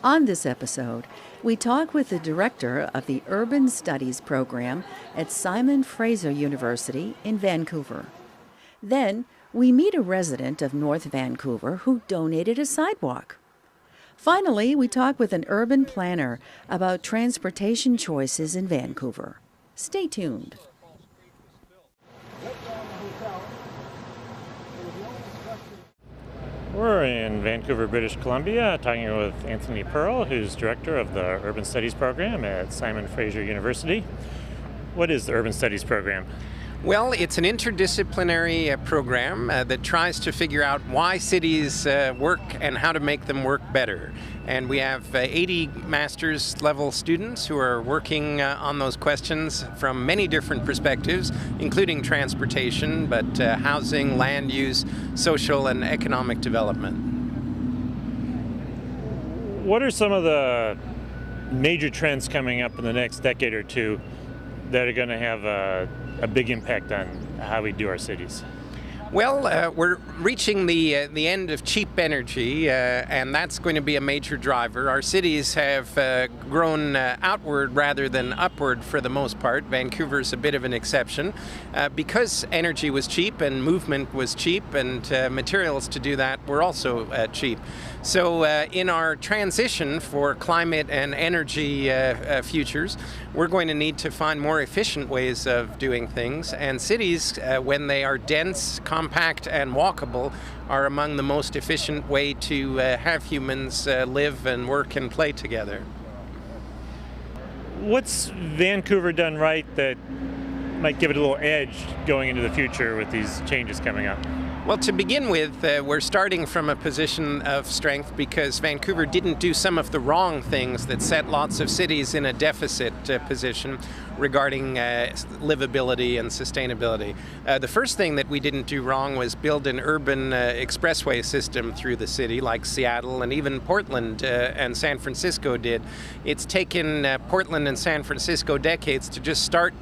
On this episode, we talk with the director of the Urban Studies program at Simon Fraser University in Vancouver. Then, we meet a resident of North Vancouver who donated a sidewalk. Finally, we talk with an urban planner about transportation choices in Vancouver. Stay tuned. We're in Vancouver, British Columbia, talking with Anthony Pearl, who's director of the Urban Studies program at Simon Fraser University. What is the Urban Studies program? Well, it's an interdisciplinary program that tries to figure out why cities work and how to make them work better. And we have 80 master's level students who are working on those questions from many different perspectives, including transportation, but housing, land use, social and economic development. What are some of the major trends coming up in the next decade or two that are going to have a big impact on how we do our cities? Well, we're reaching the end of cheap energy, and that's going to be a major driver. Our cities have grown outward rather than upward for the most part. Vancouver's a bit of an exception. Because energy was cheap and movement was cheap and materials to do that were also cheap. So in our transition for climate and energy futures, we're going to need to find more efficient ways of doing things. And cities, when they are dense, compact, and walkable, are among the most efficient way to have humans live and work and play together. What's Vancouver done right that might give it a little edge going into the future with these changes coming up? Well, to begin with, we're starting from a position of strength because Vancouver didn't do some of the wrong things that set lots of cities in a deficit position regarding livability and sustainability. The first thing that we didn't do wrong was build an urban expressway system through the city like Seattle and even Portland and San Francisco did. It's taken Portland and San Francisco decades to just start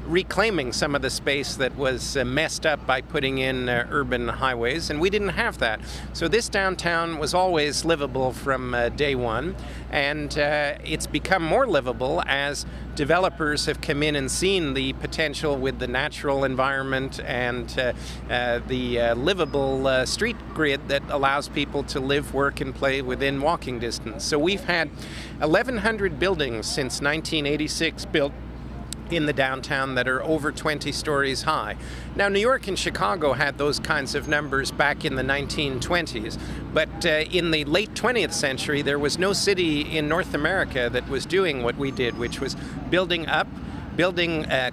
reclaiming some of the space that was messed up by putting in urban highways, and we didn't have that. So this downtown was always livable from day one, and it's become more livable as developers have come in and seen the potential with the natural environment and the livable street grid that allows people to live, work, and play within walking distance. So we've had 1,100 buildings since 1986 built in the downtown that are over 20 stories high. Now, New York and Chicago had those kinds of numbers back in the 1920s, but in the late 20th century, there was no city in North America that was doing what we did, which was building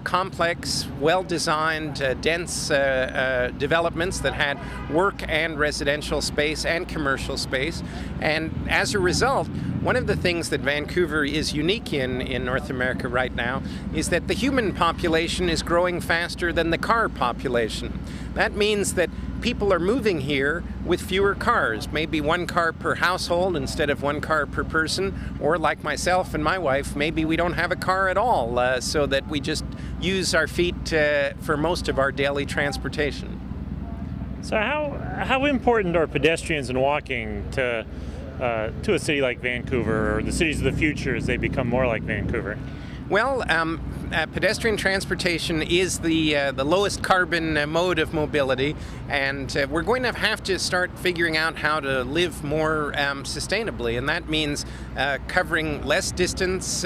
complex, well-designed, dense developments that had work and residential space and commercial space. And as a result, one of the things that Vancouver is unique in North America right now is that the human population is growing faster than the car population. That means that people are moving here with fewer cars, maybe one car per household instead of one car per person, or like myself and my wife, maybe we don't have a car at all, so that we just use our feet for most of our daily transportation. So how important are pedestrians and walking to a city like Vancouver, or the cities of the future as they become more like Vancouver? Well, pedestrian transportation is the lowest carbon mode of mobility, and we're going to have to start figuring out how to live more sustainably, and that means covering less distance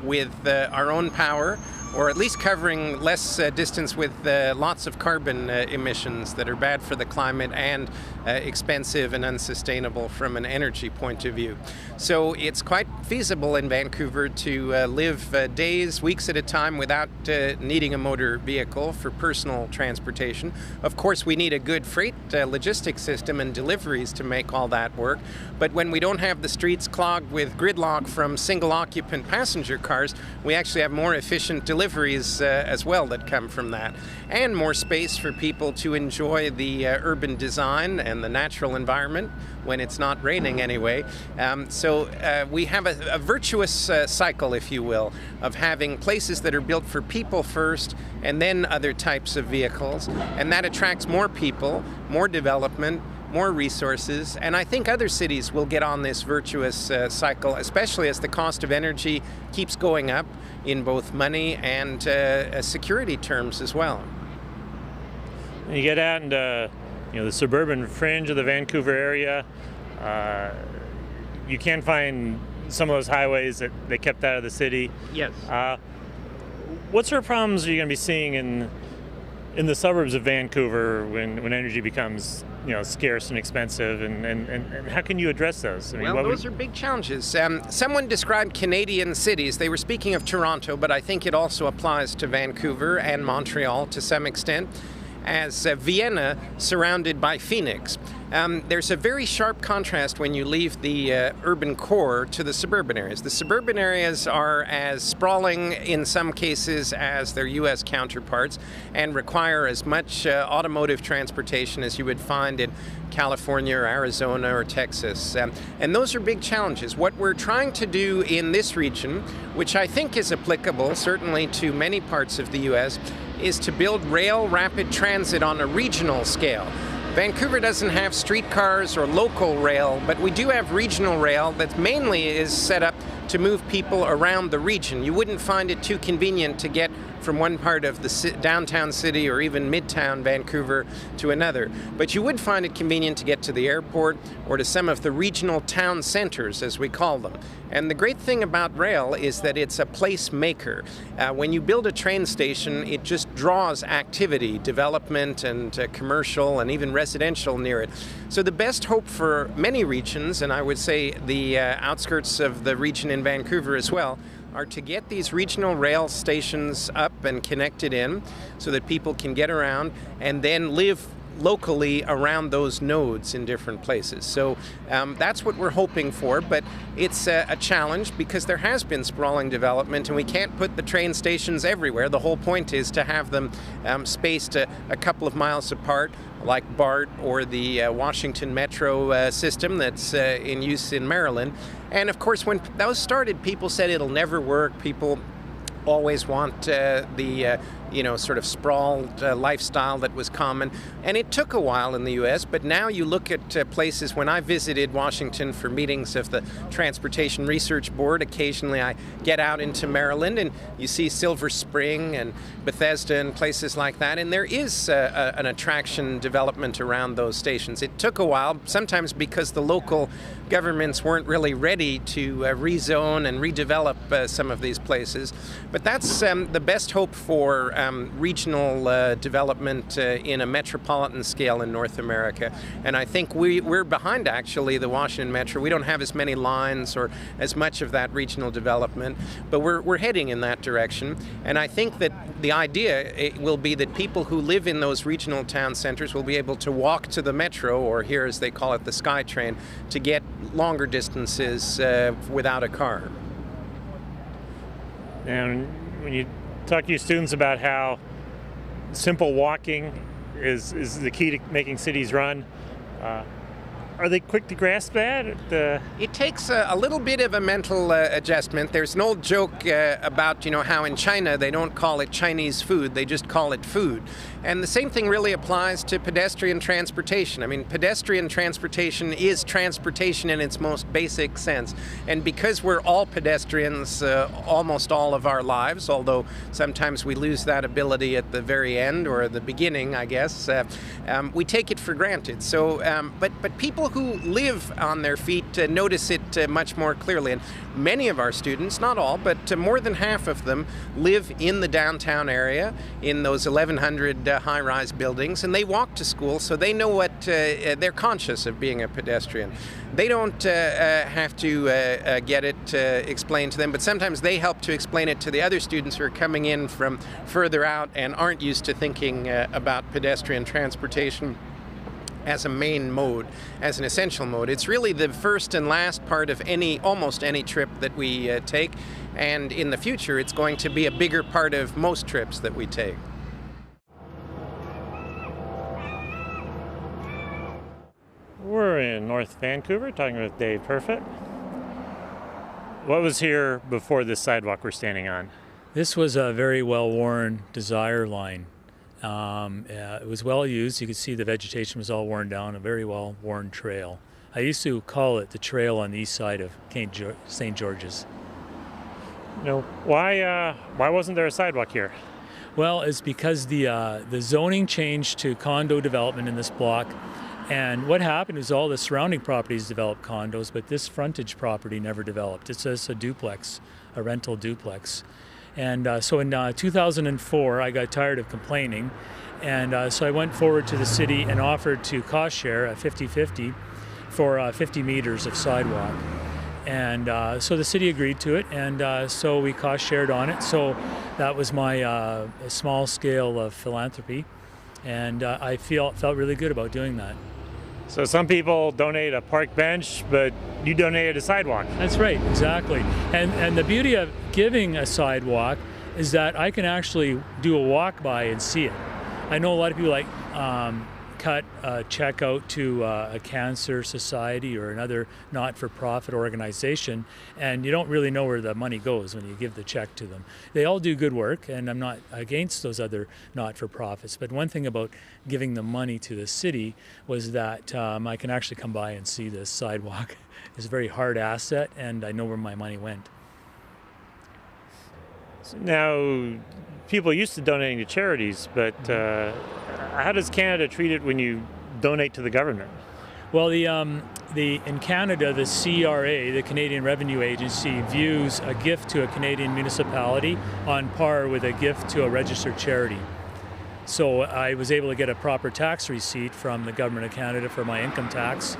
with our own power, or at least covering less distance with lots of carbon emissions that are bad for the climate and expensive and unsustainable from an energy point of view. So it's quite feasible in Vancouver to live days, weeks at a time without needing a motor vehicle for personal transportation. Of course, we need a good freight logistics system and deliveries to make all that work. But when we don't have the streets clogged with gridlock from single-occupant passenger cars, we actually have more efficient deliveries as well that come from that, and more space for people to enjoy the urban design and the natural environment when it's not raining anyway. So we have a virtuous cycle, if you will, of having places that are built for people first and then other types of vehicles, and that attracts more people, more development, more resources, and I think other cities will get on this virtuous cycle, especially as the cost of energy keeps going up in both money and security terms as well. You get out into the suburban fringe of the Vancouver area, you can find some of those highways that they kept out of the city. Yes. What sort of problems are you going to be seeing in the suburbs of Vancouver when energy becomes scarce and expensive, and how can you address those? Those are big challenges. Someone described Canadian cities. They were speaking of Toronto, but I think it also applies to Vancouver and Montreal to some extent, as Vienna surrounded by Phoenix. There's a very sharp contrast when you leave the urban core to the suburban areas. The suburban areas are as sprawling in some cases as their U.S. counterparts and require as much automotive transportation as you would find in California or Arizona or Texas. And those are big challenges. What we're trying to do in this region, which I think is applicable certainly to many parts of the U.S., is to build rail rapid transit on a regional scale. Vancouver doesn't have streetcars or local rail, but we do have regional rail that mainly is set up to move people around the region. You wouldn't find it too convenient to get from one part of the downtown city or even midtown Vancouver to another. But you would find it convenient to get to the airport or to some of the regional town centers, as we call them. And the great thing about rail is that it's a place maker. When you build a train station, it just draws activity, development and commercial and even residential near it. So the best hope for many regions, and I would say the outskirts of the region in Vancouver as well, are to get these regional rail stations up and connected in so that people can get around and then live locally around those nodes in different places. So that's what we're hoping for, but it's a challenge because there has been sprawling development and we can't put the train stations everywhere. The whole point is to have them spaced a couple of miles apart, like BART or the Washington Metro system that's in use in Maryland. And of course, when those started, people said it'll never work. People always want the sort of sprawled lifestyle that was common. And it took a while in the U.S., but now you look at places. When I visited Washington for meetings of the Transportation Research Board, occasionally I get out into Maryland and you see Silver Spring and Bethesda and places like that. And there is an attraction development around those stations. It took a while, sometimes because the local governments weren't really ready to rezone and redevelop some of these places. But that's the best hope for regional development in a metropolitan scale in North America. And I think we're behind, actually, the Washington Metro. We don't have as many lines or as much of that regional development, but we're heading in that direction. And I think that the idea will be that people who live in those regional town centers will be able to walk to the metro, or here as they call it, the SkyTrain, to get longer distances without a car. And when you talk to your students about how simple walking is the key to making cities run, are they quick to grasp that? It takes a little bit of a mental adjustment. There's an old joke about how in China they don't call it Chinese food, they just call it food. And the same thing really applies to pedestrian transportation. I mean, pedestrian transportation is transportation in its most basic sense. And because we're all pedestrians almost all of our lives, although sometimes we lose that ability at the very end or the beginning, I guess, we take it for granted. So, but people who live on their feet notice it much more clearly. And many of our students, not all, but more than half of them live in the downtown area, in those 1,100 high-rise buildings, and they walk to school, so they know what they're conscious of being a pedestrian. They don't have to get it explained to them, but sometimes they help to explain it to the other students who are coming in from further out and aren't used to thinking about pedestrian transportation as a main mode, as an essential mode. It's really the first and last part of almost any trip that we take, and in the future it's going to be a bigger part of most trips that we take. We're in North Vancouver talking with Dave Perfett. What was here before this sidewalk we're standing on? This was a very well-worn Desire line. It was well used. You could see the vegetation was all worn down, a very well worn trail. I used to call it the trail on the east side of St. George's. Why wasn't there a sidewalk here? Well, it's because the zoning changed to condo development in this block, and what happened is all the surrounding properties developed condos, but this frontage property never developed. It's just a duplex, a rental duplex. And so in 2004, I got tired of complaining, and so I went forward to the city and offered to cost share a 50-50 for 50 meters of sidewalk. And so the city agreed to it, and so we cost shared on it. So that was my small scale of philanthropy, and I felt really good about doing that. So some people donate a park bench, but you donated a sidewalk. That's right, exactly. And the beauty of giving a sidewalk is that I can actually do a walk by and see it. I know a lot of people like cut a check out to a cancer society or another not-for-profit organization, and you don't really know where the money goes when you give the check to them. They all do good work, and I'm not against those other not-for-profits, but one thing about giving the money to the city was that I can actually come by and see this sidewalk. It's a very hard asset, and I know where my money went. Now, people used to donating to charities, but how does Canada treat it when you donate to the government? Well, in Canada, the CRA, the Canadian Revenue Agency, views a gift to a Canadian municipality on par with a gift to a registered charity. So I was able to get a proper tax receipt from the Government of Canada for my income tax.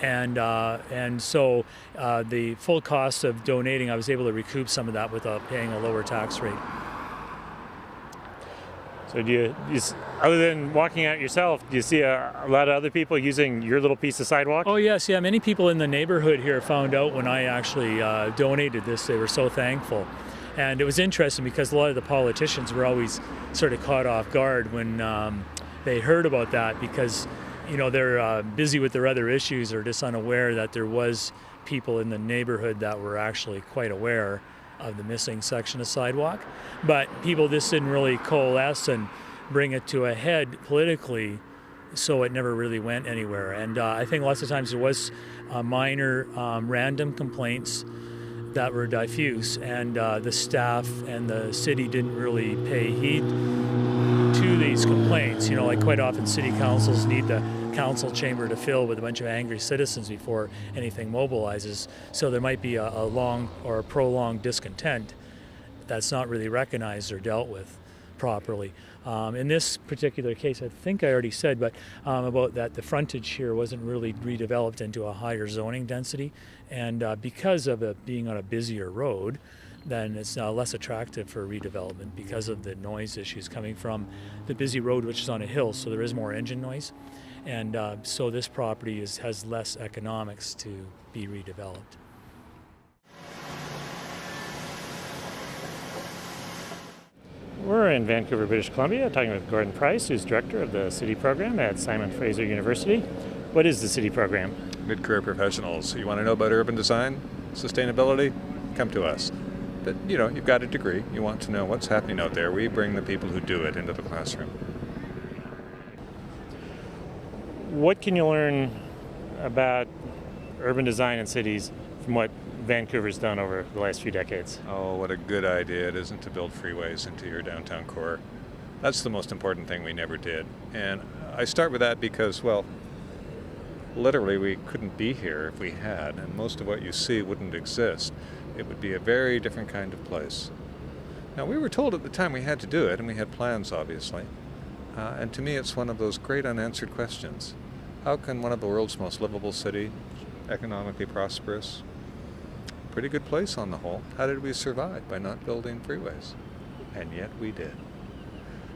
And so the full cost of donating, I was able to recoup some of that without paying a lower tax rate. So do you other than walking out yourself, do you see a lot of other people using your little piece of sidewalk? Oh yes, yeah. Many people in the neighborhood here found out when I actually donated this. They were so thankful. And it was interesting because a lot of the politicians were always sort of caught off guard when they heard about that, because they're busy with their other issues or just unaware that there was people in the neighborhood that were actually quite aware of the missing section of sidewalk. But people just didn't really coalesce and bring it to a head politically, so it never really went anywhere. And I think lots of times there was minor random complaints that were diffuse, and the staff and the city didn't really pay heed to these complaints. Like quite often city councils need the council chamber to fill with a bunch of angry citizens before anything mobilizes. So there might be a long or a prolonged discontent that's not really recognized or dealt with properly. In this particular case, I think I already said, but about that the frontage here wasn't really redeveloped into a higher zoning density, and because of it being on a busier road, then it's less attractive for redevelopment because of the noise issues coming from the busy road, which is on a hill, so there is more engine noise. And so this property has less economics to be redeveloped. We're in Vancouver, British Columbia, talking with Gordon Price, who's director of the City Program at Simon Fraser University. What is the City Program? Mid-career professionals. You want to know about urban design, sustainability? Come to us. But, you've got a degree. You want to know what's happening out there. We bring the people who do it into the classroom. What can you learn about urban design in cities from what Vancouver's done over the last few decades? Oh, what a good idea it isn't to build freeways into your downtown core. That's the most important thing we never did. And I start with that because, well, literally we couldn't be here if we had, and most of what you see wouldn't exist. It would be a very different kind of place. Now, we were told at the time we had to do it, and we had plans, obviously. And to me, it's one of those great unanswered questions. How can one of the world's most livable city, economically prosperous, pretty good place on the whole, how did we survive by not building freeways? And yet we did.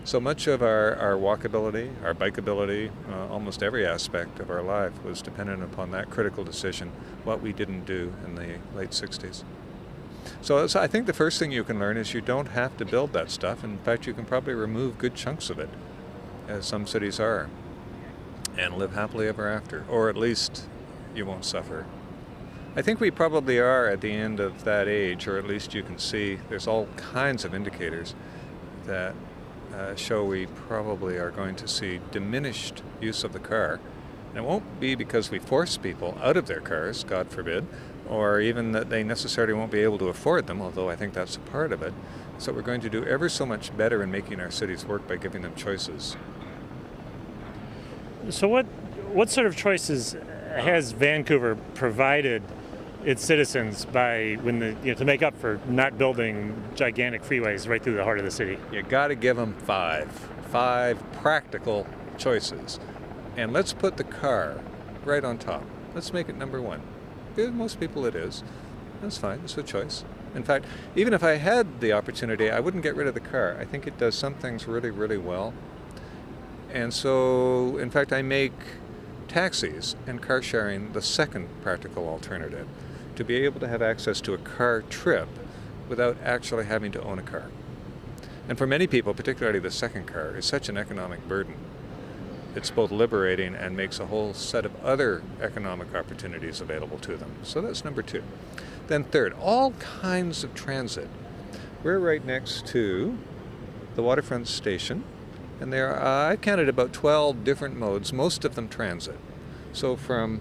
So much of our walkability, our bikeability, almost every aspect of our life was dependent upon that critical decision, what we didn't do in the late 60s. So I think the first thing you can learn is you don't have to build that stuff. In fact, you can probably remove good chunks of it, as some cities are, and live happily ever after, or at least you won't suffer. I think we probably are at the end of that age, or at least you can see there's all kinds of indicators that show we probably are going to see diminished use of the car. And it won't be because we force people out of their cars, God forbid, or even that they necessarily won't be able to afford them, although I think that's a part of it. So we're going to do ever so much better in making our cities work by giving them choices. So what sort of choices has Vancouver provided its citizens by to make up for not building gigantic freeways right through the heart of the city? You got to give them five practical choices. And let's put the car right on top. Let's make it number one. For most people it is. That's fine, it's a choice. In fact, even if I had the opportunity, I wouldn't get rid of the car. I think it does some things really, really well. And so, in fact, I make taxis and car sharing the second practical alternative, to be able to have access to a car trip without actually having to own a car. And for many people, particularly the second car, is such an economic burden. It's both liberating and makes a whole set of other economic opportunities available to them. So that's number two. Then third, all kinds of transit. We're right next to the waterfront station, and there are, I've counted about 12 different modes, most of them transit. So from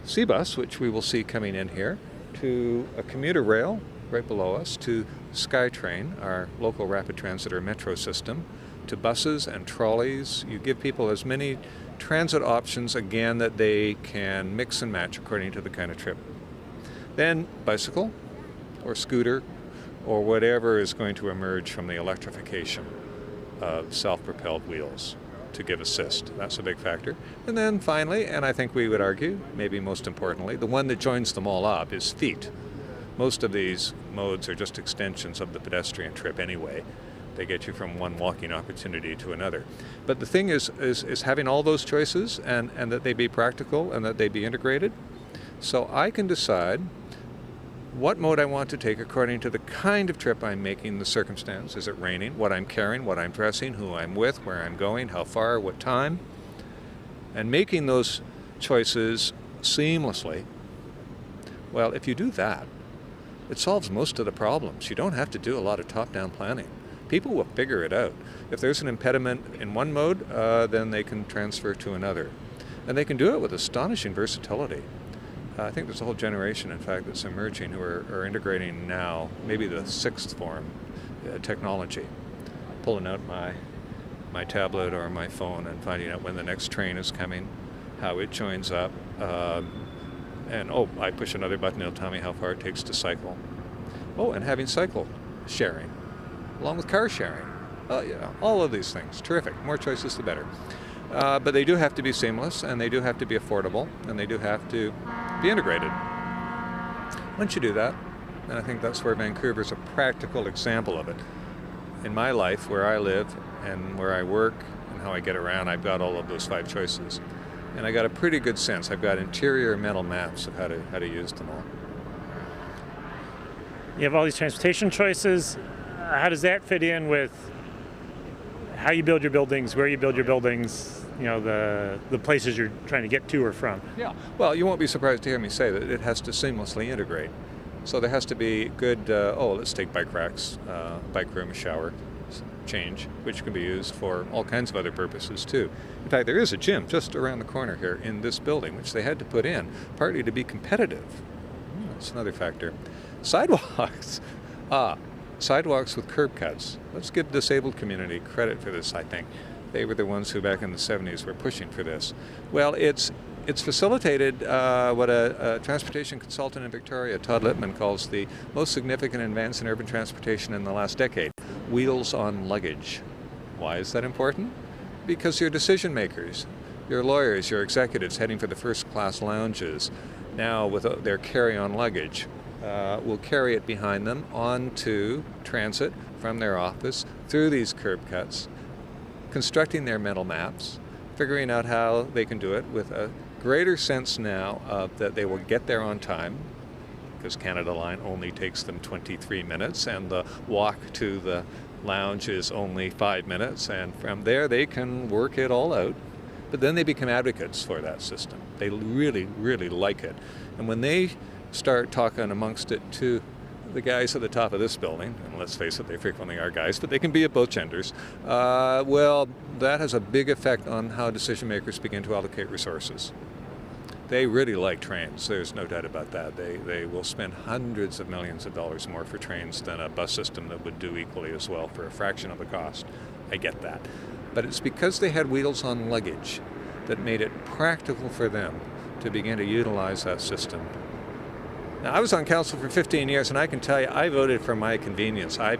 C-Bus, which we will see coming in here, to a commuter rail right below us, to SkyTrain, our local rapid transit or metro system, to buses and trolleys. You give people as many transit options, again, that they can mix and match according to the kind of trip. Then bicycle or scooter or whatever is going to emerge from the electrification of self-propelled wheels to give assist. That's a big factor. And then finally, and I think we would argue, maybe most importantly, the one that joins them all up is feet. Most of these modes are just extensions of the pedestrian trip anyway. They get you from one walking opportunity to another. But the thing is having all those choices and that they be practical and that they be integrated. So I can decide what mode I want to take according to the kind of trip I'm making, the circumstance. Is it raining? What I'm carrying, what I'm dressing, who I'm with, where I'm going, how far, what time. And making those choices seamlessly. Well, if you do that, it solves most of the problems. You don't have to do a lot of top-down planning. People will figure it out. If there's an impediment in one mode, then they can transfer to another. And they can do it with astonishing versatility. I think there's a whole generation, in fact, that's emerging who are integrating now, maybe the sixth form technology. Pulling out my tablet or my phone and finding out when the next train is coming, how it joins up, and I push another button, it'll tell me how far it takes to cycle. Oh, and having cycle sharing, along with car sharing. Oh yeah, all of these things, terrific. More choices, the better. But they do have to be seamless, and they do have to be affordable, and they do have to be integrated. Once you do that, and I think that's where Vancouver's a practical example of it. In my life, where I live and where I work and how I get around, I've got all of those five choices. And I got a pretty good sense. I've got interior mental maps of how to use them all. You have all these transportation choices. How does that fit in with how you build your buildings, where you build your buildings, the places you're trying to get to or from? Yeah. Well, you won't be surprised to hear me say that it has to seamlessly integrate. So there has to be good, let's take bike racks, bike room, shower, change, which can be used for all kinds of other purposes too. In fact, there is a gym just around the corner here in this building, which they had to put in, partly to be competitive. That's another factor. Sidewalks. Sidewalks with curb cuts. Let's give the disabled community credit for this, I think. They were the ones who back in the 70s were pushing for this. Well, it's facilitated what a transportation consultant in Victoria, Todd Littman, calls the most significant advance in urban transportation in the last decade. Wheels on luggage. Why is that important? Because your decision makers, your lawyers, your executives heading for the first class lounges, now with their carry-on luggage, will carry it behind them onto transit from their office through these curb cuts, constructing their mental maps, figuring out how they can do it with a greater sense now of that they will get there on time, because Canada Line only takes them 23 minutes and the walk to the lounge is only 5 minutes, and from there they can work it all out. But then they become advocates for that system. They really, really like it. And when they start talking amongst it to the guys at the top of this building, and let's face it, they frequently are guys, but they can be of both genders, well, that has a big effect on how decision makers begin to allocate resources. They really like trains, there's no doubt about that. They will spend hundreds of millions of dollars more for trains than a bus system that would do equally as well for a fraction of the cost. I get that. But it's because they had wheels on luggage that made it practical for them to begin to utilize that system. Now, I was on council for 15 years, and I can tell you, I voted for my convenience. I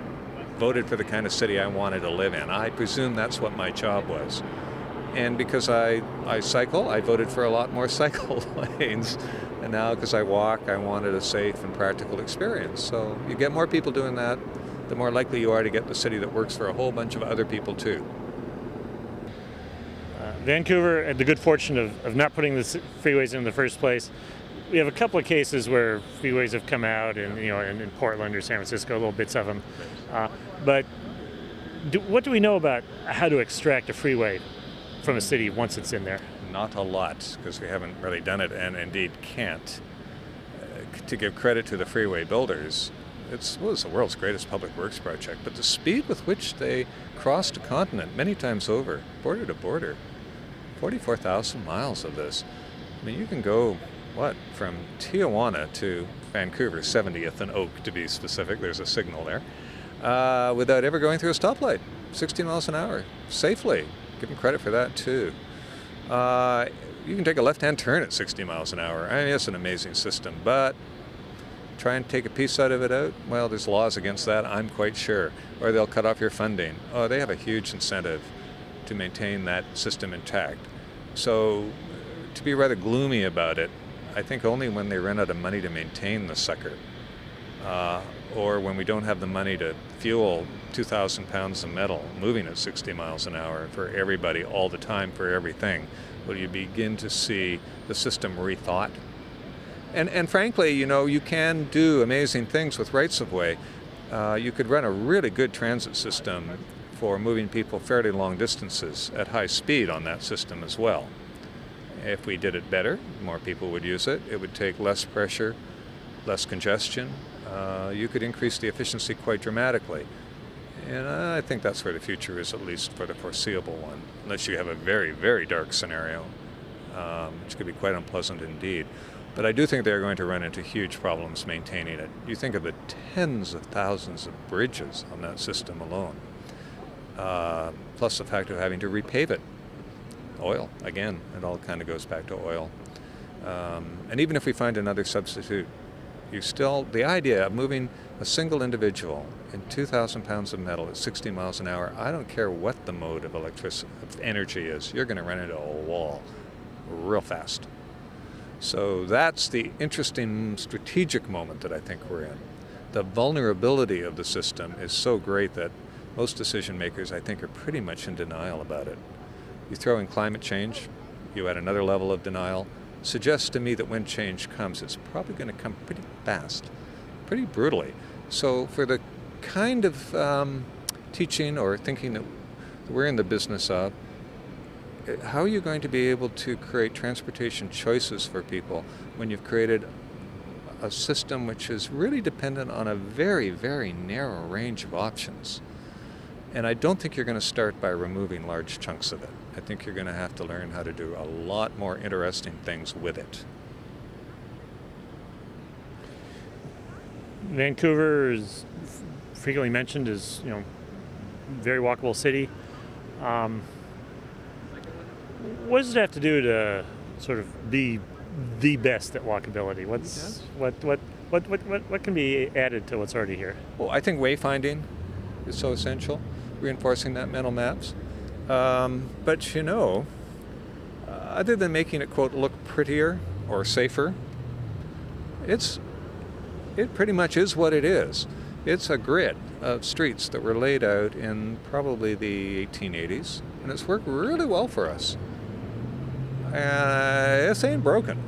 voted for the kind of city I wanted to live in. I presume that's what my job was. And because I cycle, I voted for a lot more cycle lanes. And now because I walk, I wanted a safe and practical experience. So you get more people doing that, the more likely you are to get the city that works for a whole bunch of other people too. Vancouver had the good fortune of not putting the freeways in the first place. We have a couple of cases where freeways have come out, and in Portland or San Francisco, little bits of them. But what do we know about how to extract a freeway from a city once it's in there? Not a lot, because we haven't really done it, and indeed can't. To give credit to the freeway builders, it was the world's greatest public works project, but the speed with which they crossed a continent many times over, border to border, 44,000 miles of this. I mean, you can go, from Tijuana to Vancouver, 70th and Oak to be specific, there's a signal there, without ever going through a stoplight, 60 miles an hour, safely. Give them credit for that too. You can take a left-hand turn at 60 miles an hour. I mean, it's an amazing system, but try and take a piece out of it out, well, there's laws against that, I'm quite sure. Or they'll cut off your funding. Oh, they have a huge incentive to maintain that system intact. So to be rather gloomy about it, I think only when they run out of money to maintain the sucker, or when we don't have the money to fuel 2,000 pounds of metal moving at 60 miles an hour for everybody all the time for everything, will you begin to see the system rethought. And frankly, you can do amazing things with rights-of-way. You could run a really good transit system for moving people fairly long distances at high speed on that system as well. If we did it better, more people would use it. It would take less pressure, less congestion. You could increase the efficiency quite dramatically. And I think that's where the future is, at least for the foreseeable one, unless you have a very, very dark scenario, which could be quite unpleasant indeed. But I do think they're going to run into huge problems maintaining it. You think of the tens of thousands of bridges on that system alone, plus the fact of having to repave it. Oil, again, it all kind of goes back to oil. And even if we find another substitute, the idea of moving a single individual in 2,000 pounds of metal at 60 miles an hour, I don't care what the mode of energy is, you're going to run into a wall real fast. So that's the interesting strategic moment that I think we're in. The vulnerability of the system is so great that most decision makers, I think, are pretty much in denial about it. You throw in climate change, you add another level of denial, suggests to me that when change comes, it's probably going to come pretty fast, pretty brutally. So for the kind of teaching or thinking that we're in the business of, how are you going to be able to create transportation choices for people when you've created a system which is really dependent on a very, very narrow range of options? And I don't think you're going to start by removing large chunks of it. I think you're going to have to learn how to do a lot more interesting things with it. Vancouver is frequently mentioned as, very walkable city. What does it have to do to sort of be the best at walkability? What can be added to what's already here? Well, I think wayfinding is so essential, reinforcing that mental maps. But other than making it, quote, look prettier or safer, it pretty much is what it is. It's a grid of streets that were laid out in probably the 1880s, and it's worked really well for us. This ain't broken.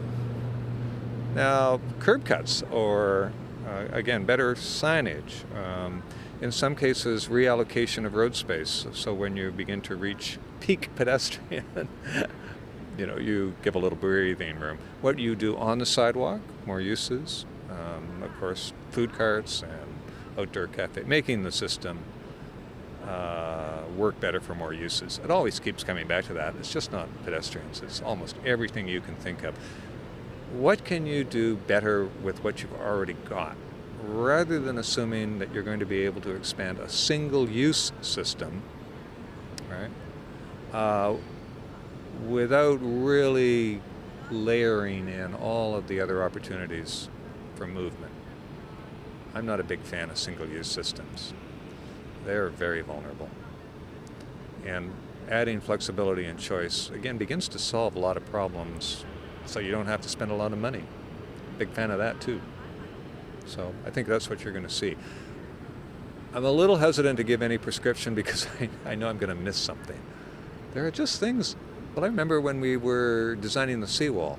Now, curb cuts or, again, better signage, in some cases, reallocation of road space. So when you begin to reach peak pedestrian, you give a little breathing room. What you do on the sidewalk, more uses, Of course, food carts and outdoor cafe, making the system work better for more uses. It always keeps coming back to that. It's just not pedestrians. It's almost everything you can think of. What can you do better with what you've already got? Rather than assuming that you're going to be able to expand a single-use system, right, without really layering in all of the other opportunities for movement. I'm not a big fan of single-use systems. They're very vulnerable. And adding flexibility and choice, again, begins to solve a lot of problems so you don't have to spend a lot of money. Big fan of that, too. So I think that's what you're going to see. I'm a little hesitant to give any prescription because I know I'm going to miss something. There are just things. Well, I remember when we were designing the seawall,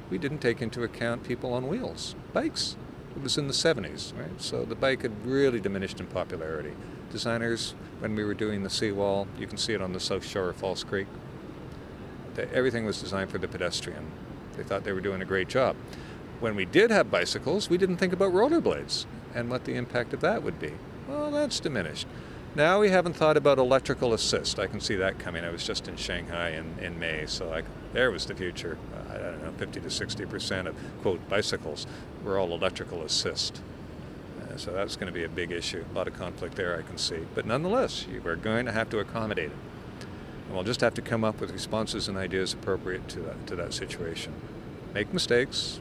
we didn't take into account people on wheels, bikes. It was in the 70s, right? So the bike had really diminished in popularity. Designers, when we were doing the seawall, you can see it on the south shore of False Creek, everything was designed for the pedestrian. They thought they were doing a great job. When we did have bicycles, we didn't think about rollerblades and what the impact of that would be. Well, that's diminished. Now we haven't thought about electrical assist. I can see that coming. I was just in Shanghai in May, so there was the future. I don't know, 50 to 60% of, quote, bicycles were all electrical assist. So that's going to be a big issue. A lot of conflict there I can see. But nonetheless, we're going to have to accommodate it. And we'll just have to come up with responses and ideas appropriate to that situation. Make mistakes,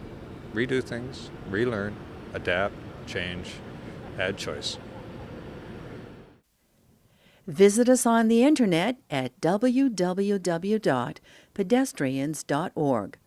redo things, relearn, adapt, change, add choice. Visit us on the internet at www.pedestrians.org.